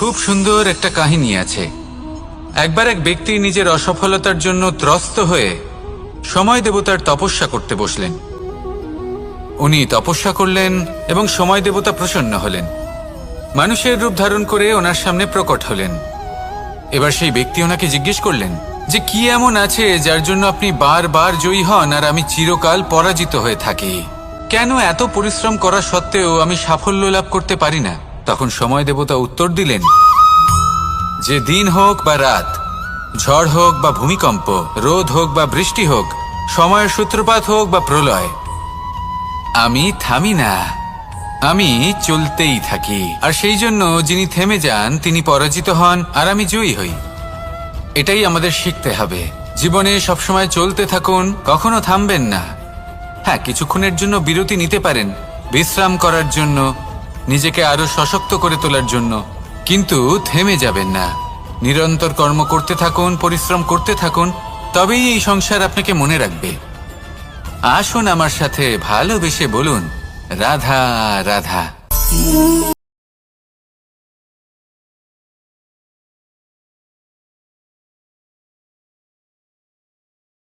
খুব সুন্দর একটা কাহিনী আছে। একবার এক ব্যক্তি নিজের অসফলতার জন্য ত্রস্ত হয়ে সময় দেবতার তপস্যা করতে বসলেন। উনি তপস্যা করলেন এবং সময় দেবতা প্রসন্ন হলেন, মানুষের রূপ ধারণ করে ওনার সামনে প্রকট হলেন। এবার সেই ব্যক্তি ওনাকে জিজ্ঞেস করলেন যে কি এমন আছে যার জন্য আপনি বারবার জয়ী হন আর আমি চিরকাল পরাজিত হয়ে থাকি? কেন এত পরিশ্রম করা সত্ত্বেও আমি সাফল্য লাভ করতে পারি না? তখন সময় দেবতা উত্তর দিলেন যে দিন হোক বা রাত, ঝড় হোক বা ভূমিকম্প, রোদ হোক বা বৃষ্টি হোক, সময়ের সূত্রপাত হোক বা প্রলয়, আমি থামি না, আমি চলতেই থাকি। আর সেই জন্য যিনি থেমে যান তিনি পরাজিত হন আর আমি জয়ী হই। এটাই আমাদের শিখতে হবে। জীবনে সবসময় চলতে থাকুন, কখনো থামবেন না। হ্যাঁ, কিছুক্ষণের জন্য বিরতি নিতে পারেন, বিশ্রাম করার জন্য, নিজেকে আরো সশক্ত করে তোলার জন্য, কিন্তু থেমে যাবেন না। নিরন্তর কর্ম করতে থাকুন, পরিশ্রম করতে থাকুন, তবেই এই সংসার আপনাকে মনে রাখবে। আসুন আমার সাথে ভালোবেসে বলুন রাধা রাধা।